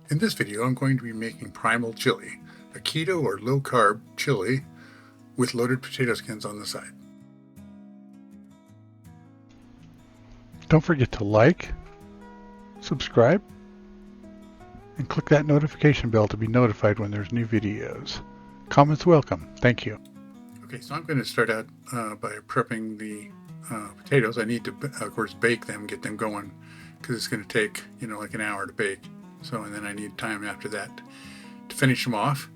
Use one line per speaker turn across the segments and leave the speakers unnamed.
In this video, I'm going to be making Primal Chili, a keto or low-carb chili with loaded potato skins on the side. Don't forget to like, subscribe, and click that notification bell to be notified when there's new videos. Comments welcome. Thank you. Okay, so I'm going to start out by prepping the potatoes. I need to, of course, bake them, get them going, because it's going to take, like an hour to bake. So, and then I need time after that to finish them off.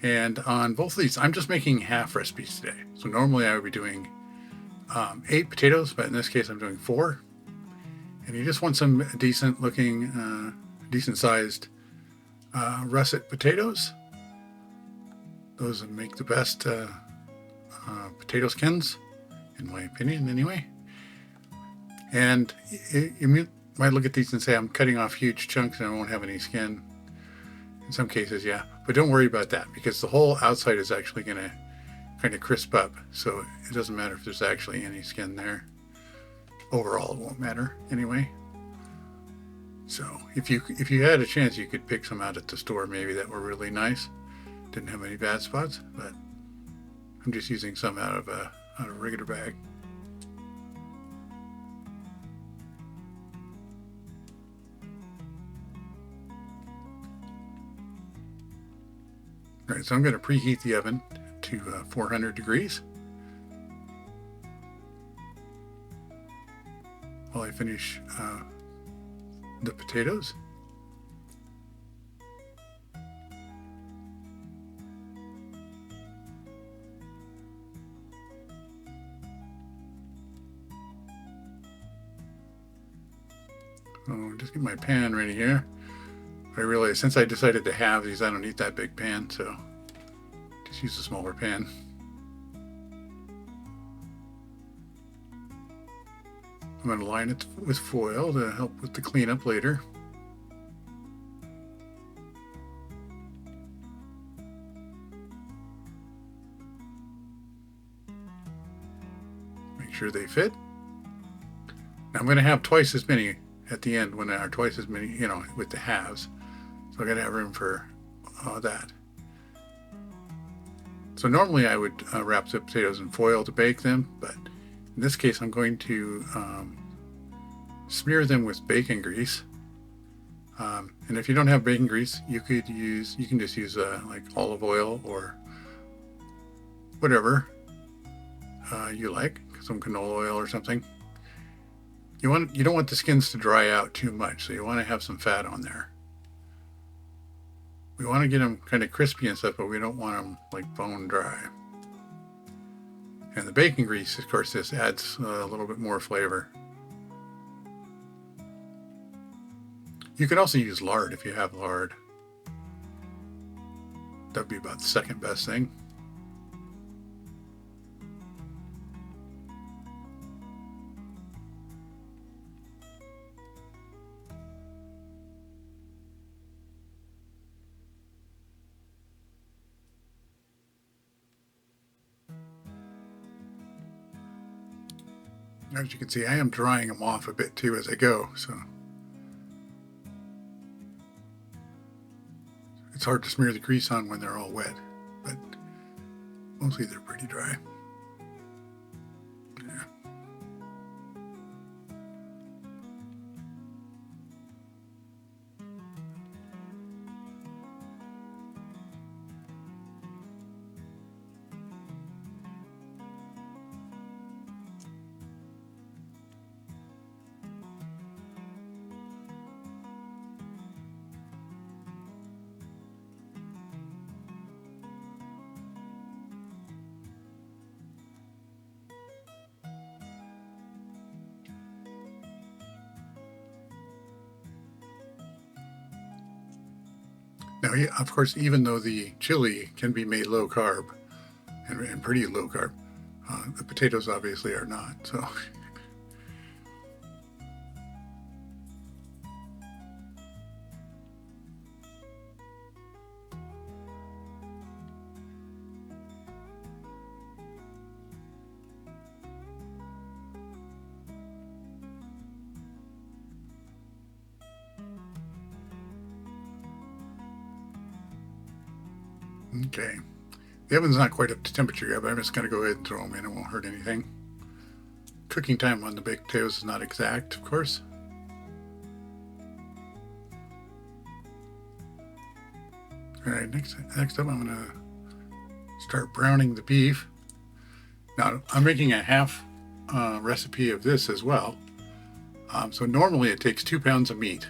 And on both of these, I'm just making half recipes today. So normally I would be doing 8 potatoes, but in this case I'm doing 4. And you just want some decent looking, decent sized russet potatoes. Those make the best potato skins, in my opinion anyway. And you might look at these and say I'm cutting off huge chunks and I won't have any skin. In some cases, yeah. But don't worry about that, because the whole outside is actually going to kind of crisp up. So it doesn't matter if there's actually any skin there. Overall, it won't matter anyway. So if you had a chance, you could pick some out at the store maybe that were really nice. Didn't have any bad spots, but I'm just using some out of a regular bag. All right, so I'm going to preheat the oven to 400 degrees while I finish the potatoes. So just get my pan ready here. I realized since I decided to have these, I don't need that big pan, so just use a smaller pan. I'm going to line it with foil to help with the cleanup later. Make sure they fit. Now I'm going to have twice as many at the end when I are twice as many, with the halves. So I got to have room for that. So normally I would wrap the potatoes in foil to bake them, but in this case I'm going to smear them with bacon grease. And if you don't have bacon grease, you can just use like olive oil or whatever you like, some canola oil or something. You don't want the skins to dry out too much, so you want to have some fat on there. We want to get them kind of crispy and stuff, but we don't want them like bone dry. And the bacon grease, of course, this adds a little bit more flavor. You could also use lard if you have lard. That'd be about the second best thing. As you can see, I am drying them off a bit too as I go, so it's hard to smear the grease on when they're all wet, but mostly they're pretty dry. Yeah. Now, of course, even though the chili can be made low carb and pretty low carb, the potatoes obviously are not. So
Okay. The oven's not quite up to temperature yet, but I'm just going to go ahead and throw them in. It won't hurt anything. Cooking time on the baked potatoes is not exact, of course. Alright, next up I'm going to start browning the beef. Now, I'm making a half recipe of this as well. So normally it takes 2 pounds of meat.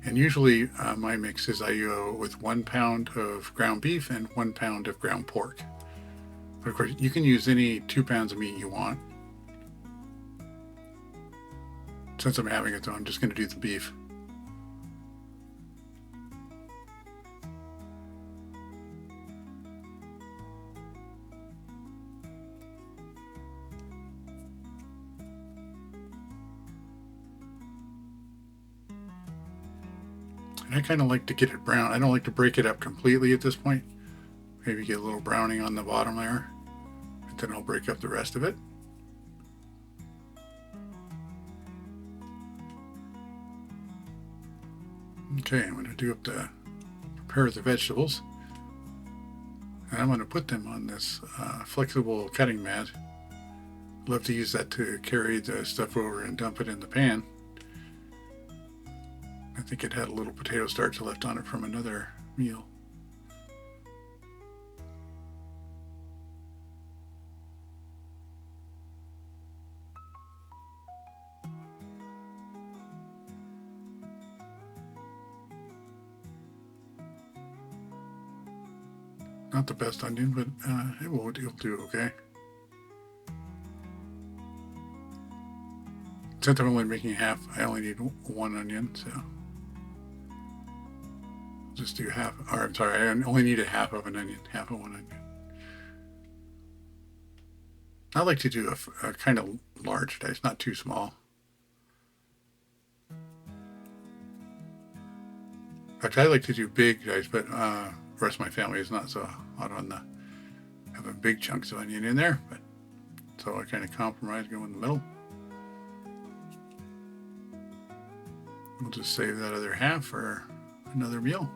And usually my mix is I go with 1 pound of ground beef and 1 pound of ground pork. But of course, you can use any 2 pounds of meat you want. Since I'm having it though, I'm just going to do the beef. And I kind of like to get it brown. I don't like to break it up completely at this point. Maybe get a little browning on the bottom there. And then I'll break up the rest of it. Okay, I'm going to do up the prepare the vegetables. And I'm going to put them on this flexible cutting mat. Love to use that to carry the stuff over and dump it in the pan. I think it had a little potato starch left on it from another meal. Not the best onion, but it'll do okay. Since I'm only making half, I only need 1 onion, so just do half. Or I'm sorry, I only need a half of an onion, half of 1 onion. I like to do a kind of large dice, not too small. In fact, I like to do big dice, but the rest of my family is not so hot on the having big chunks of onion in there. But so I kind of compromise, go in the middle. We'll just save that other half for another meal.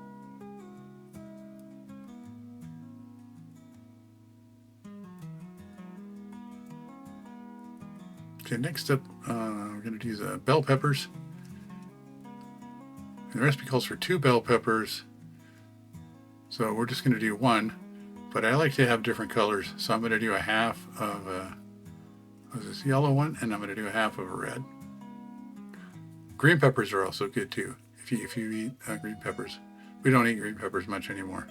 Okay, next up, we're going to do the bell peppers. And the recipe calls for 2 bell peppers, so we're just going to do 1. But I like to have different colors, so I'm going to do a half of this yellow one, and I'm going to do a half of a red. Green peppers are also good too, if you eat green peppers. We don't eat green peppers much anymore.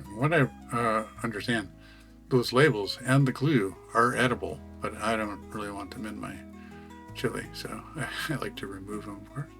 From what I understand, those labels and the glue are edible, but I don't really want them in my chili, so I like to remove them first.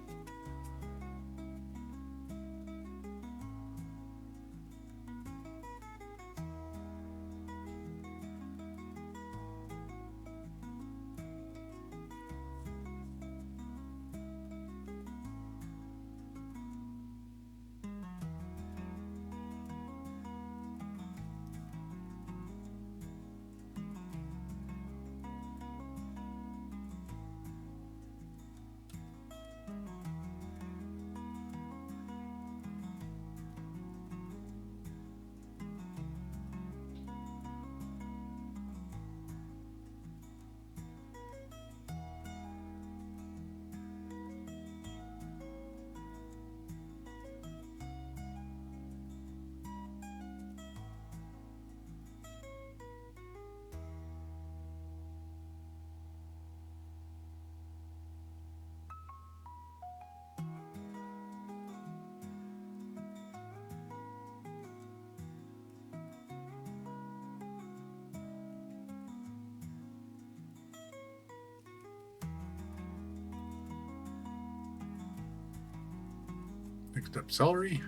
Mixed up celery.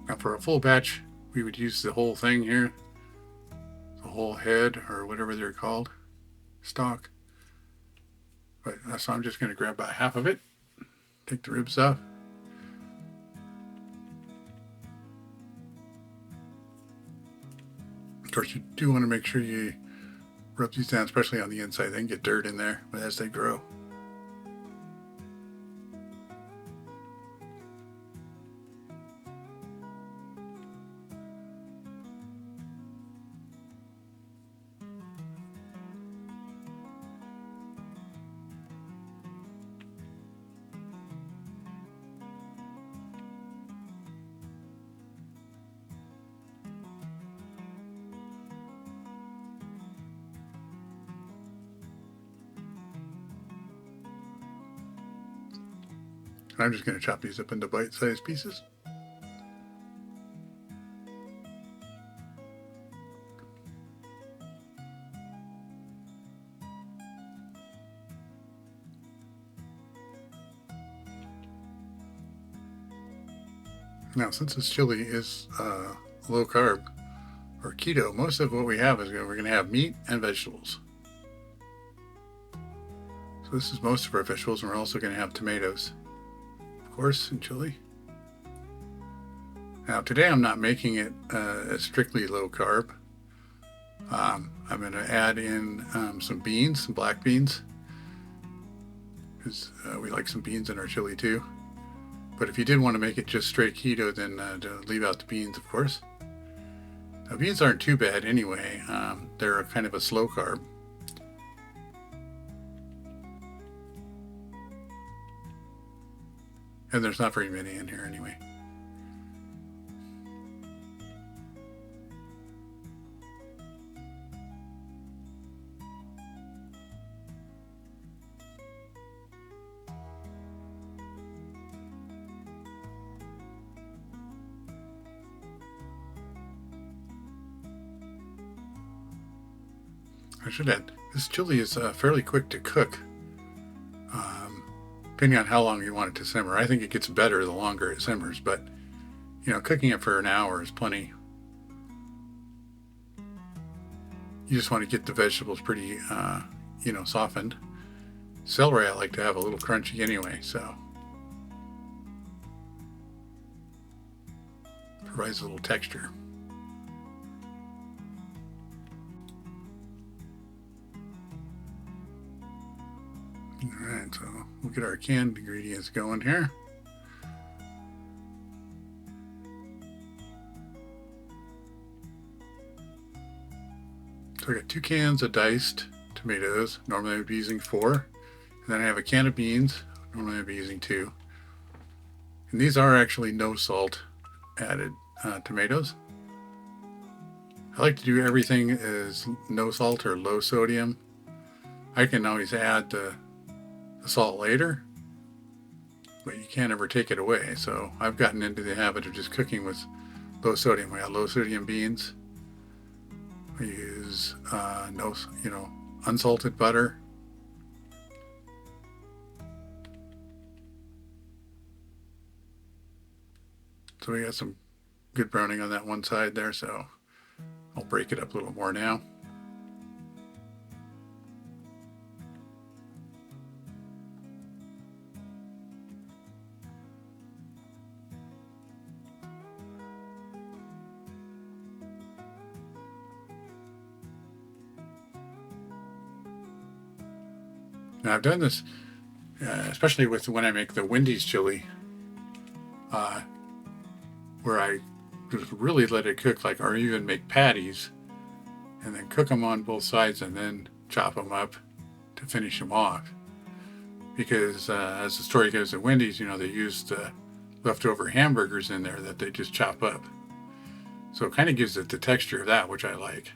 Now for a full batch, we would use the whole thing here, the whole head or whatever they're called, stalk. But so I'm just going to grab about half of it, take the ribs off. Of course, you do want to make sure you rub these down, especially on the inside. They can get dirt in there as they grow. I'm just going to chop these up into bite-sized pieces. Now, since this chili is low carb or keto, most of what we have is we're going to have meat and vegetables. So this is most of our vegetables, and we're also going to have tomatoes, of course, and chili. Now today I'm not making it strictly low carb. I'm going to add in some beans, some black beans, because we like some beans in our chili too. But if you did want to make it just straight keto, then leave out the beans, of course. Now, beans aren't too bad anyway. They're kind of a slow carb. And there's not very many in here anyway. I should add, this chili is fairly quick to cook, depending on how long you want it to simmer. I think it gets better the longer it simmers, but you know, cooking it for an hour is plenty. You just want to get the vegetables pretty, softened. Celery I like to have a little crunchy anyway, so provides a little texture. Alright, so we'll get our canned ingredients going here. So I got 2 cans of diced tomatoes. Normally I'd be using 4. And then I have a can of beans. Normally I'd be using 2. And these are actually no salt added tomatoes. I like to do everything as no salt or low sodium. I can always add the salt later, but you can't ever take it away. So I've gotten into the habit of just cooking with low sodium. We got low sodium beans. We use unsalted butter. So we got some good browning on that one side there, so I'll break it up a little more now. Now I've done this, especially with when I make the Wendy's chili, where I just really let it cook, or even make patties, and then cook them on both sides, and then chop them up to finish them off. Because as the story goes at Wendy's, they used leftover hamburgers in there that they just chop up. So it kind of gives it the texture of that, which I like.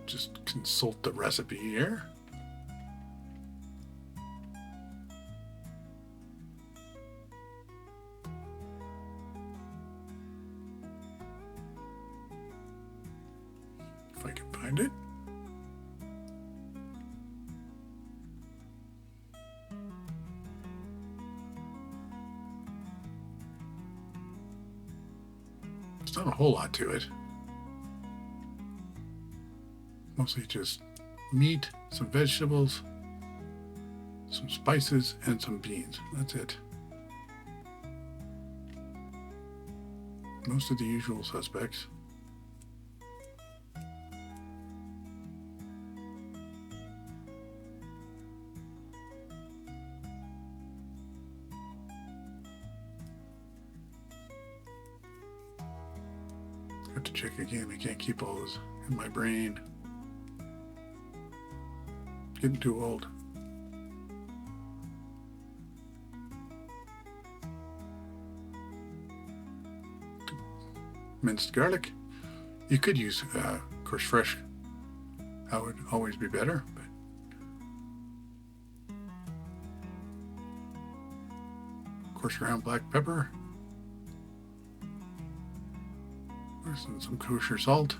Just consult the recipe here. find it. It's not a whole lot to it. Mostly just meat, some vegetables, some spices, and some beans. That's it. Most of the usual suspects. Have to check again. I can't keep all those in my brain. Getting too old. Minced garlic. You could use, of course, fresh. That would always be better. But of course, ground black pepper. Some kosher salt.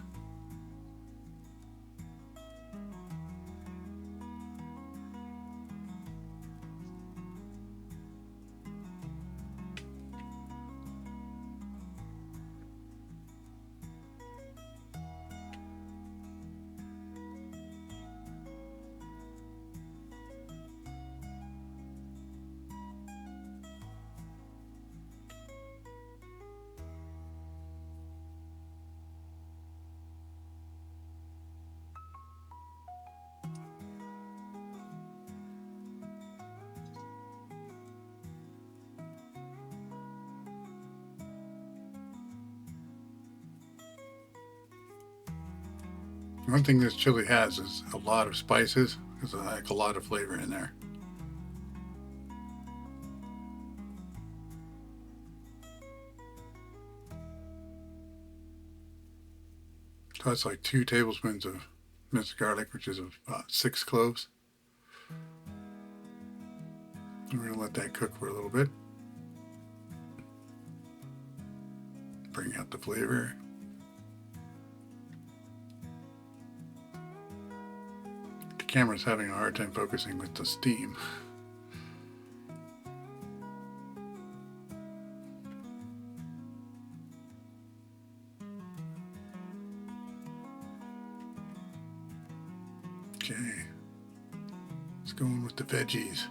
One thing this chili has is a lot of spices. There's like a lot of flavor in there. So that's like 2 tablespoons of minced garlic, which is about 6 cloves. And we're going to let that cook for a little bit. Bring out the flavor. The camera's having a hard time focusing with the steam. Okay, let's go in with the veggies.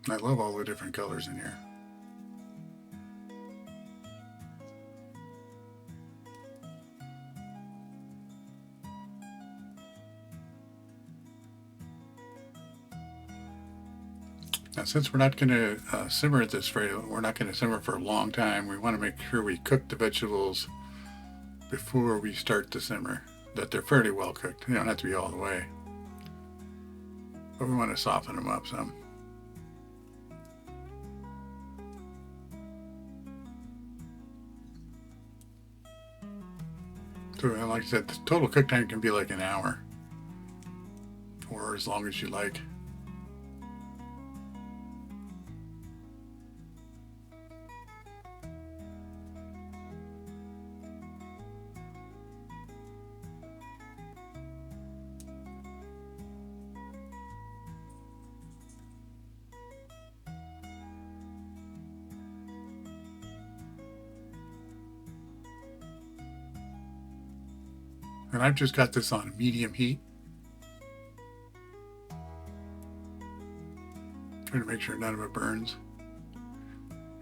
I love all the different colors in here. Now, since we're not going to simmer this we're not going to simmer for a long time. We want to make sure we cook the vegetables before we start the simmer, that they're fairly well cooked. They don't have to be all the way, but we want to soften them up some. So, like I said, the total cook time can be like an hour, or as long as you like. And I've just got this on medium heat. Trying to make sure none of it burns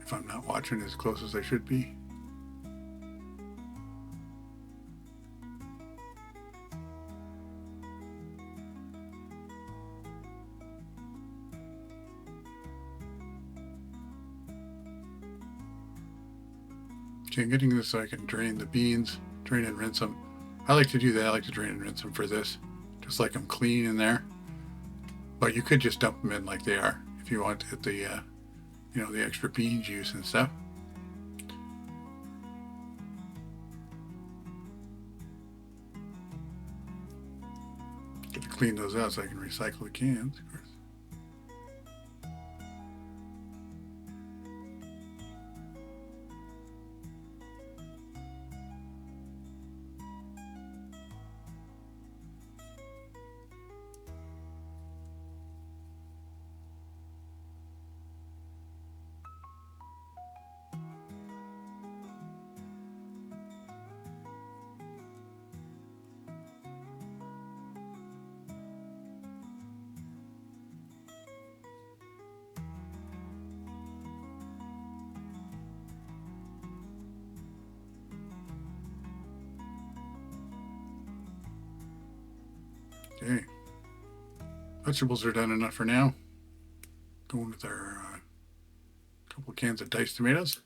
if I'm not watching as close as I should be. Okay, I'm getting this so I can drain the beans, drain and rinse them. I like to do that. I like to drain and rinse them for this, just like I'm clean in there. But you could just dump them in like they are if you want to get the, the extra bean juice and stuff. clean those out so I can recycle the cans, of course. Okay, vegetables are done enough for now. Going with our couple of cans of diced tomatoes.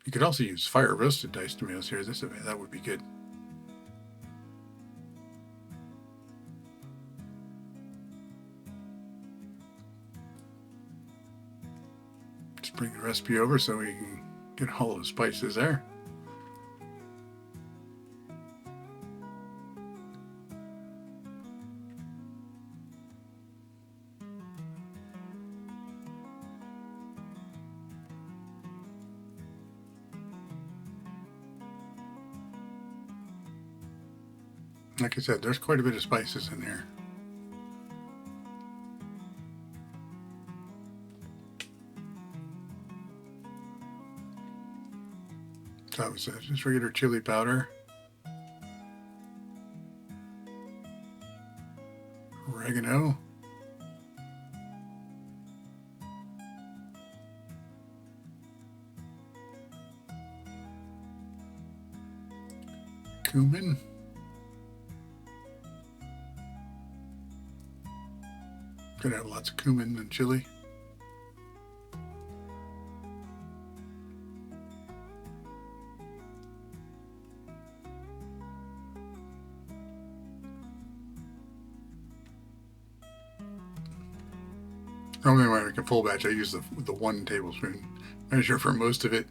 You could also use fire roasted diced tomatoes here. That would be good. Just bring the recipe over so we can get all the spices there. Like I said, there's quite a bit of spices in there. So that was just regular chili powder, oregano, cumin, gonna have lots of cumin and chili. Normally when I make a full batch, I use the 1 tablespoon measure for most of it.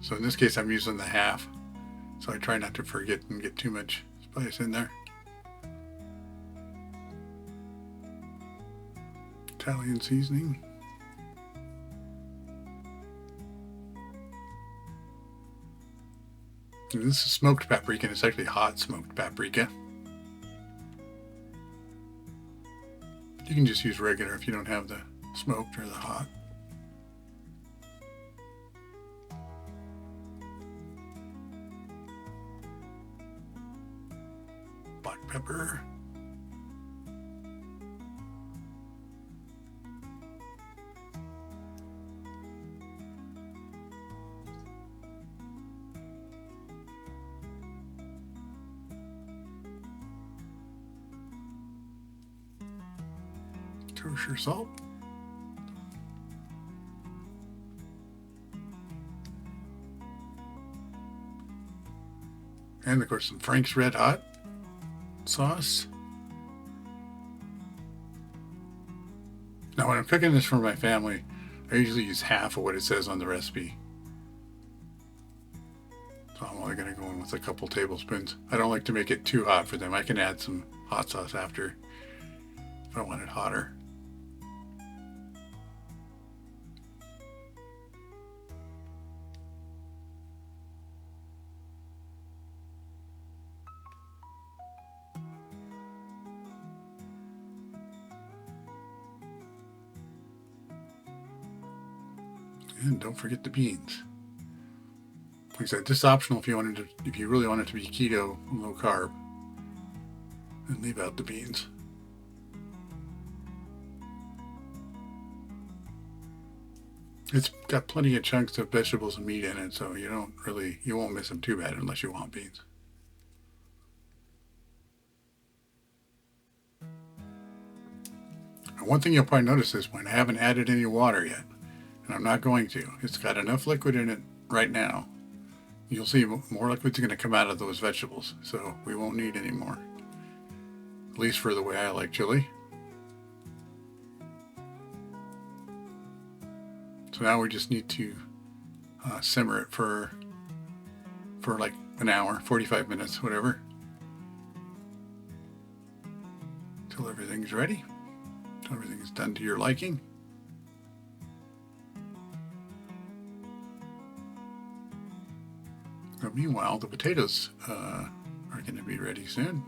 So in this case, I'm using the half. So I try not to forget and get too much spice in there. Italian seasoning. And this is smoked paprika, and it's actually hot smoked paprika. You can just use regular if you don't have the smoked or the hot. Black pepper. Kosher salt. And of course some Frank's Red Hot sauce. Now when I'm cooking this for my family, I usually use half of what it says on the recipe. So I'm only going to go in with a couple tablespoons. I don't like to make it too hot for them. I can add some hot sauce after if I want it hotter. And don't forget the beans. Like I said, this is optional if you really want it to be keto, low carb, and leave out the beans. It's got plenty of chunks of vegetables and meat in it, so you won't miss them too bad unless you want beans. And one thing you'll probably notice is when I haven't added any water yet, and I'm not going to. It's got enough liquid in it right now. You'll see more liquid's going to come out of those vegetables, so we won't need any more. At least for the way I like chili. So now we just need to simmer it for like an hour, 45 minutes, whatever. till everything's ready, till everything's done to your liking. But meanwhile, the potatoes are going to be ready soon.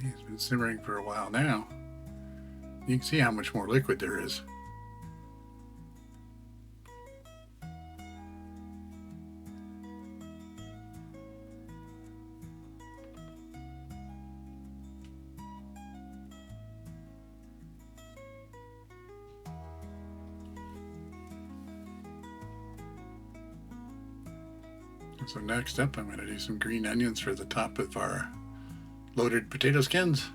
It's been simmering for a while now. You can see how much more liquid there is. So next up, I'm going to do some green onions for the top of our loaded potato skins.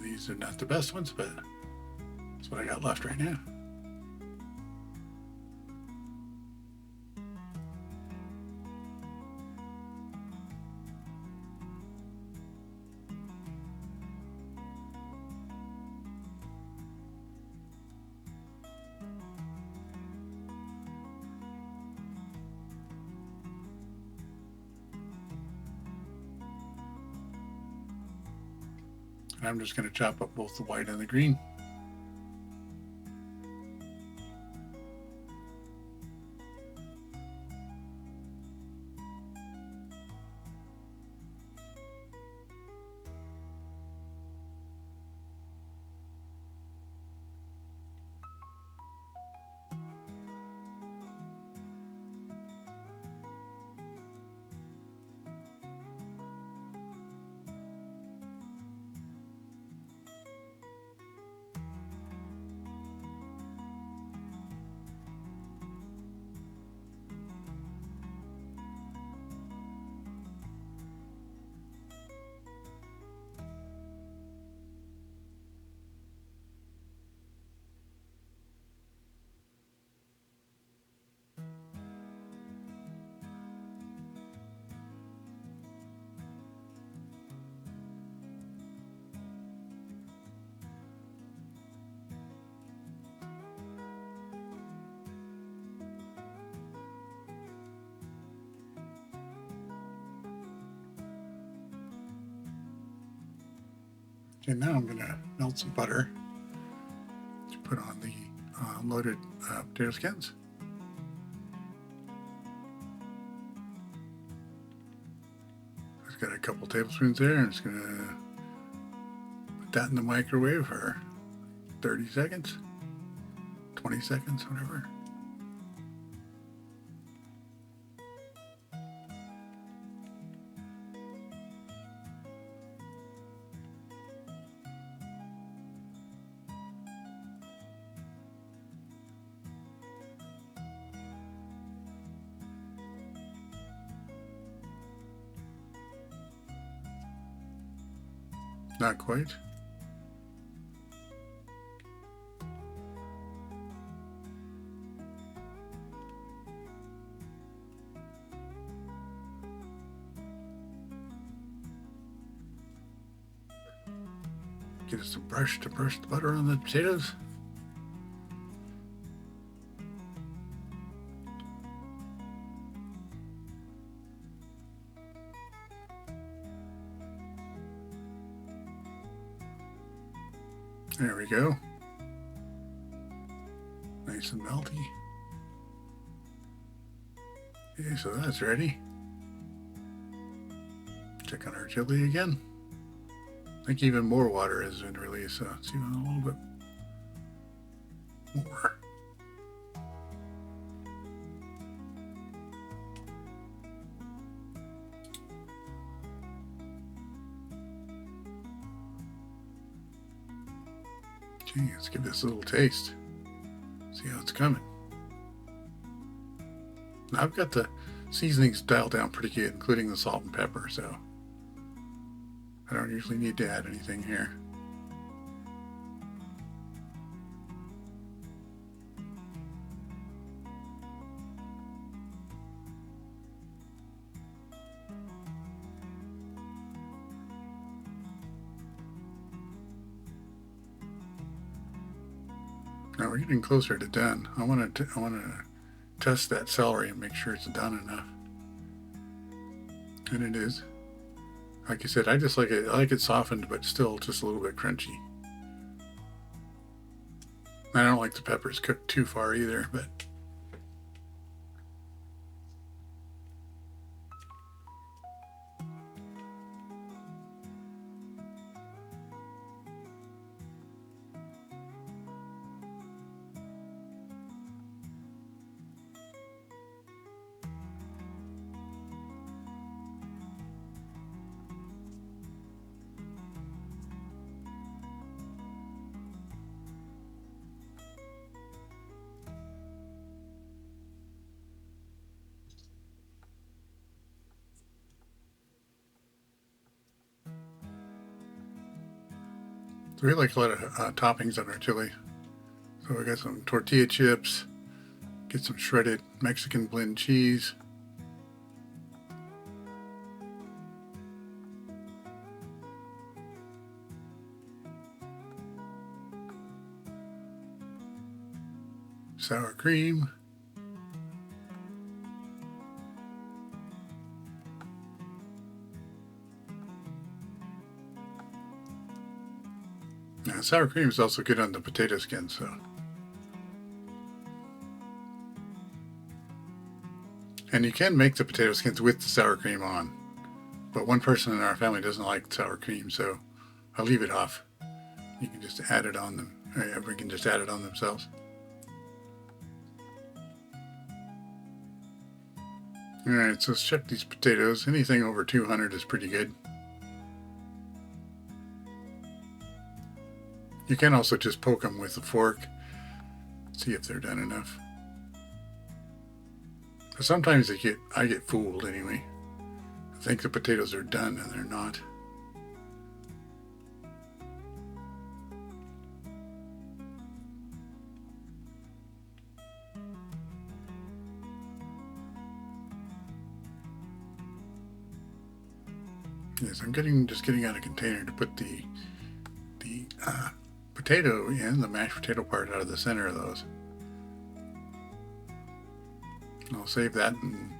These are not the best ones, but that's what I got left right now. And I'm just going to chop up both the white and the green. Okay, now I'm going to melt some butter to put on the loaded potato skins. I've got a couple tablespoons there, and I'm just going to put that in the microwave for 30 seconds, 20 seconds, whatever. Not quite. Get us a brush to brush the butter on the potatoes. There we go. Nice and melty. Okay, so that's ready. Check on our chili again. think even more water has been released, so it's even a little bit more. Okay, let's give this a little taste. See how it's coming. Now I've got the seasonings dialed down pretty good, including the salt and pepper, so I don't usually need to add anything here. Now we're getting closer to done. I want to test that celery and make sure it's done enough. And it is. Like I said, I just like it. I like it softened, but still just a little bit crunchy. I don't like the peppers cooked too far either, but so we like a lot of toppings on our chili. So we got some tortilla chips, get some shredded Mexican blend cheese, sour cream, now, sour cream is also good on the potato skin, so. And you can make the potato skins with the sour cream on, but one person in our family doesn't like sour cream, so I'll leave it off. You can just add it on them. Everyone can just add it on themselves. All right, so let's check these potatoes. Anything over 200 is pretty good. You can also just poke them with a fork, see if they're done enough. But sometimes I get fooled anyway. I think the potatoes are done and they're not. Yes, I'm just getting out a container to put the potato in, the mashed potato part out of the center of those. I'll save that and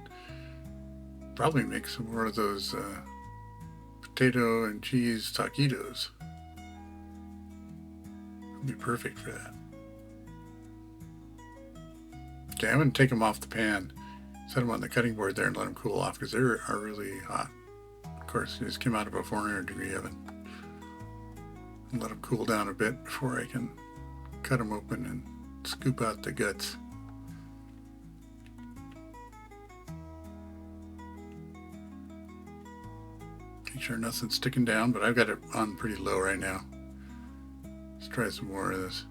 probably make some more of those potato and cheese taquitos. It'll be perfect for that. Okay, I'm going to take them off the pan, set them on the cutting board there and let them cool off because they are really hot. Of course, they just came out of a 400-degree oven. And let them cool down a bit before I can cut them open and scoop out the guts. Make sure nothing's sticking down, but I've got it on pretty low right now. Let's try some more of this.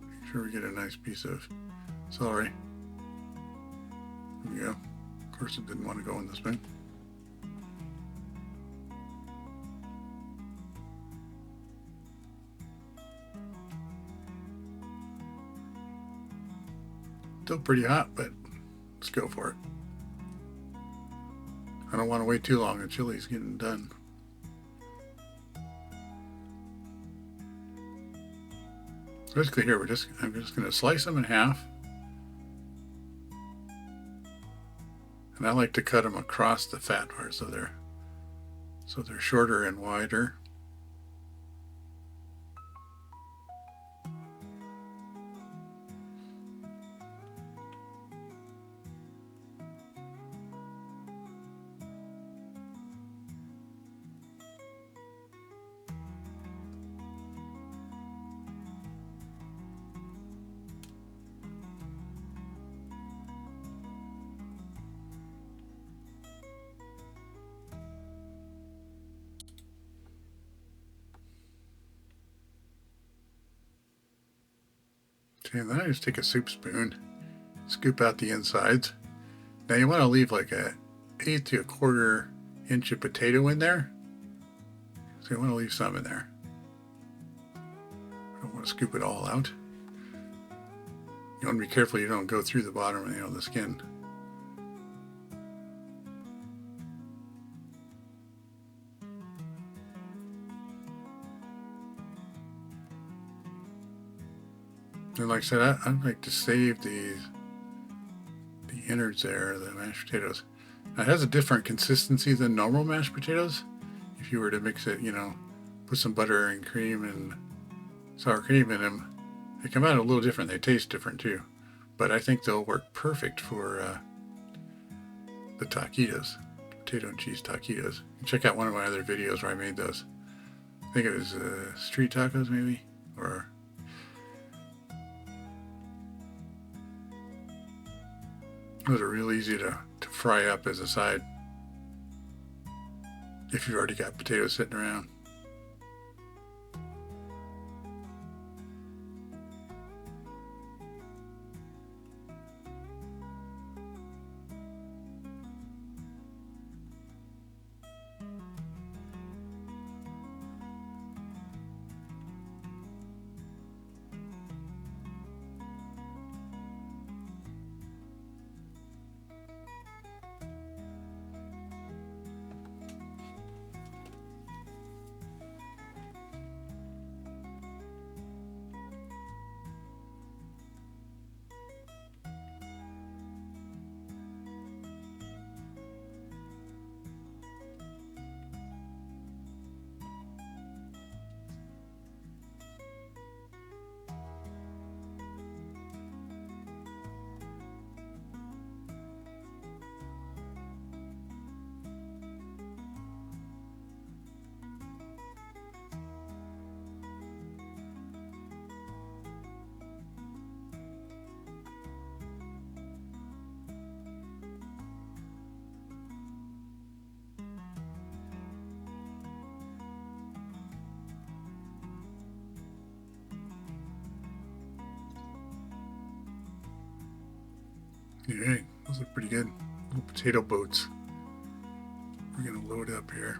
Make sure we get a nice piece of celery. There we go. Of course, it didn't want to go in the spoon. Still pretty hot, but let's go for it. I don't want to wait too long. The chili's getting done. Basically here, I'm just going to slice them in half. And I like to cut them across the fat part so they're shorter and wider. Okay, then I just take a soup spoon, scoop out the insides. Now you want to leave like a 1/8 to 1/4 inch of potato in there. So you want to leave some in there. You don't want to scoop it all out. You want to be careful you don't go through the bottom, the skin. And like I said, I like to save the innards there, the mashed potatoes. Now, it has a different consistency than normal mashed potatoes. If you were to mix it, put some butter and cream and sour cream in them, they come out a little different. They taste different too. But I think they'll work perfect for the taquitos, potato and cheese taquitos. Check out one of my other videos where I made those. I think it was street tacos maybe, or those are real easy to fry up as a side if you've already got potatoes sitting around. Alright, those look pretty good. Little potato boats. We're going to load up here.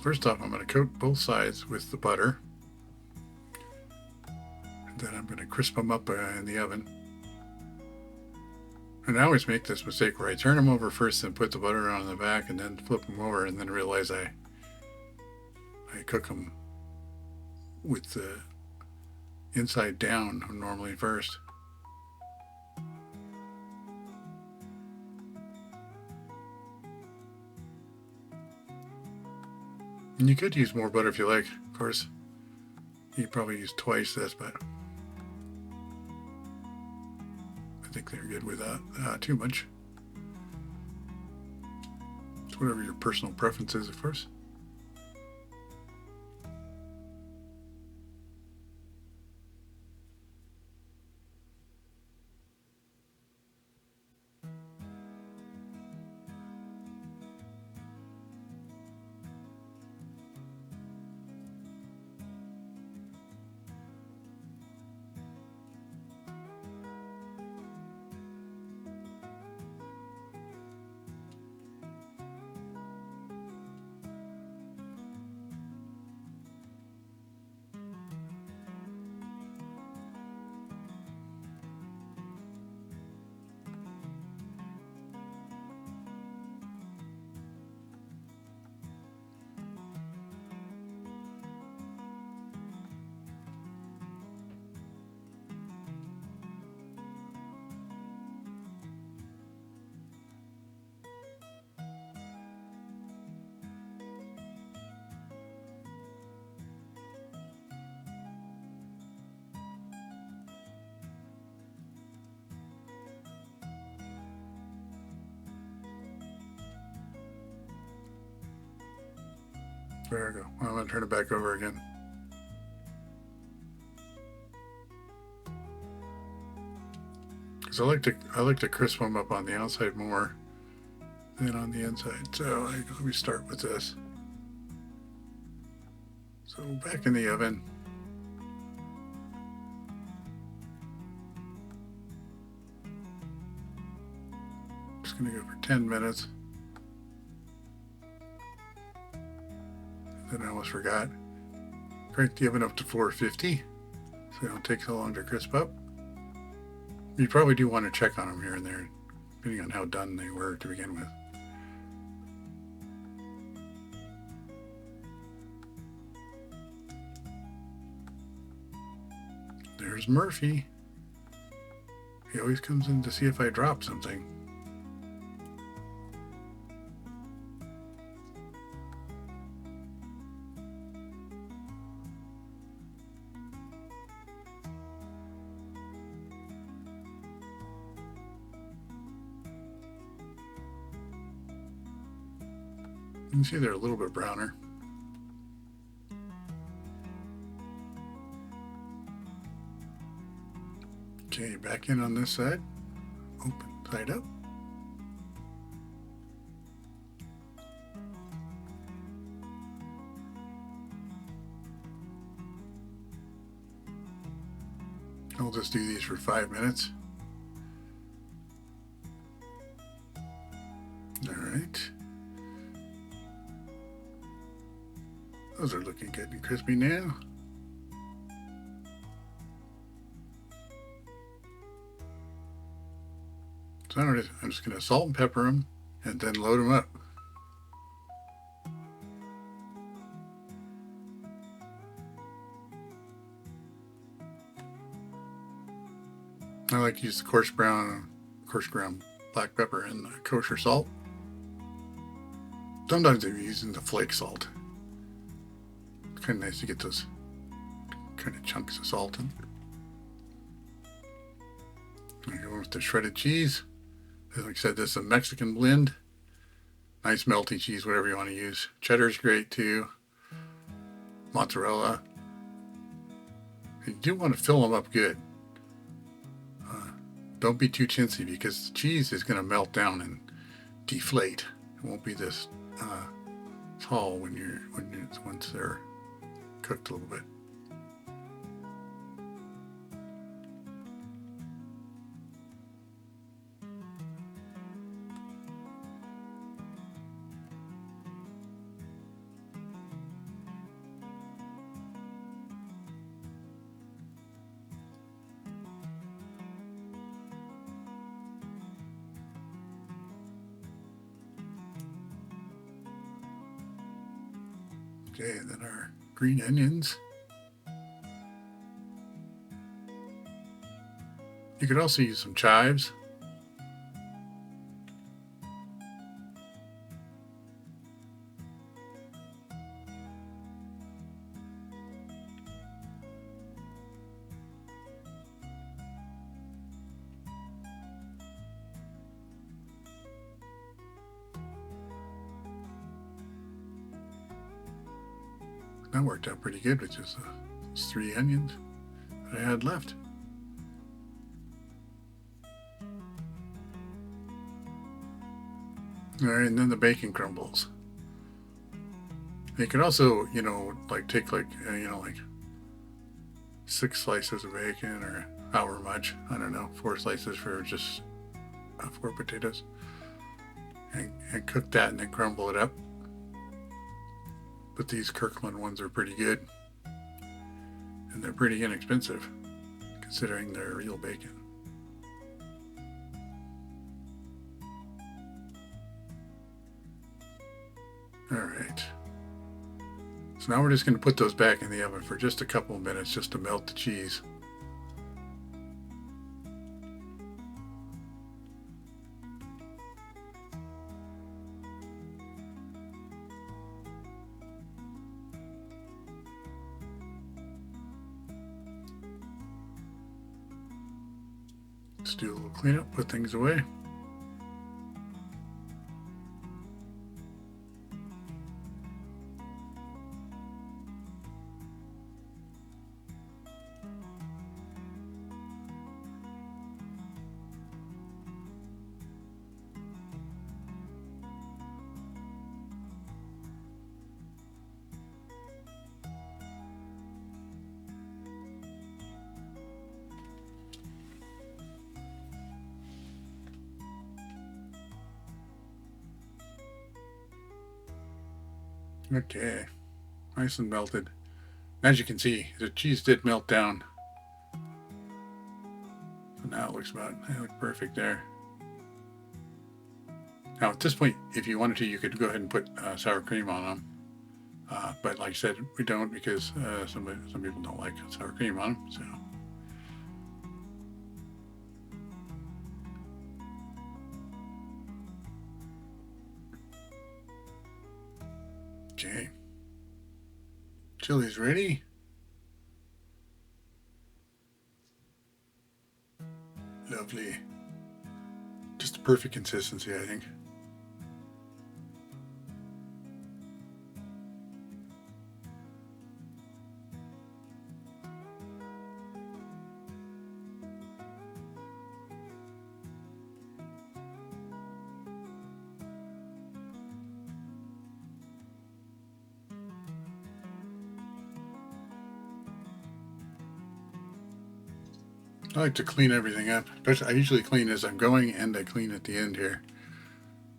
First off, I'm going to coat both sides with the butter. And then I'm going to crisp them up in the oven. And I always make this mistake where I turn them over first and put the butter on the back and then flip them over and then realize I cook them with the inside down normally first. And you could use more butter if you like, of course. You probably use twice this, but I think they're good without too much. It's whatever your personal preference is, of course. There we go. I'm going to turn it back over again. Because I like to crisp them up on the outside more than on the inside. So let me start with this. So back in the oven, just going to go for 10 minutes. Then I almost forgot. Crank the oven up to 450 so they don't take so long to crisp up. You probably do want to check on them here and there, depending on how done they were to begin with. There's Murphy. He always comes in to see if I drop something. You can see they're a little bit browner. Okay, back in on this side. Open side up. I'll just do these for 5 minutes. All right. Those are looking good and crispy now. So I'm just going to salt and pepper them and then load them up. I like to use the coarse ground black pepper and the kosher salt. Sometimes I'm using the flake salt. It's kind of nice to get those kind of chunks of salt in. I go with the shredded cheese. Like I said, this is a Mexican blend. Nice melty cheese, whatever you want to use. Cheddar's great too. Mozzarella. And you do want to fill them up good. Don't be too chintzy because the cheese is going to melt down and deflate. It won't be this tall once they're cooked a little bit. Okay, and then our green onions. You could also use some chives. That worked out pretty good with just those 3 onions that I had left. All right, and then the bacon crumbles. You could also, take like 6 slices of bacon or however much, I don't know, 4 slices for just 4 potatoes, and cook that and then crumble it up. But these Kirkland ones are pretty good, and they're pretty inexpensive considering they're real bacon. All right, so now we're just going to put those back in the oven for just a couple of minutes just to melt the cheese. Let's do a little cleanup, put things away. Okay, nice and melted. As you can see, the cheese did melt down. So now it looks perfect there. Now at this point, if you wanted to, you could go ahead and put sour cream on them. But like I said, we don't, because some people don't like sour cream on them. So. Okay. Chili's ready. Lovely. Just the perfect consistency, I think. I like to clean everything up. I usually clean as I'm going, and I clean at the end here,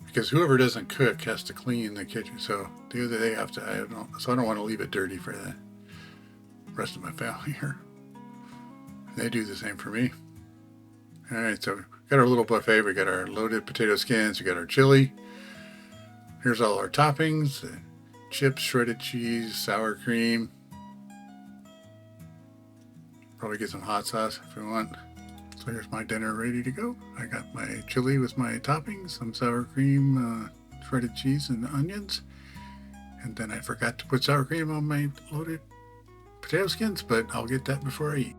because whoever doesn't cook has to clean the kitchen. So they have to. So I don't want to leave it dirty for the rest of my family here. They do the same for me. All right, so we got our little buffet. We got our loaded potato skins. We got our chili. Here's all our toppings: chips, shredded cheese, sour cream. Probably get some hot sauce if we want. So here's my dinner ready to go. I got my chili with my toppings, some sour cream, shredded cheese, and onions. And then I forgot to put sour cream on my loaded potato skins, but I'll get that before I eat.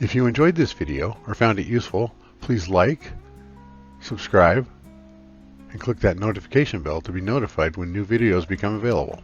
If you enjoyed this video or found it useful, please like, subscribe, and click that notification bell to be notified when new videos become available.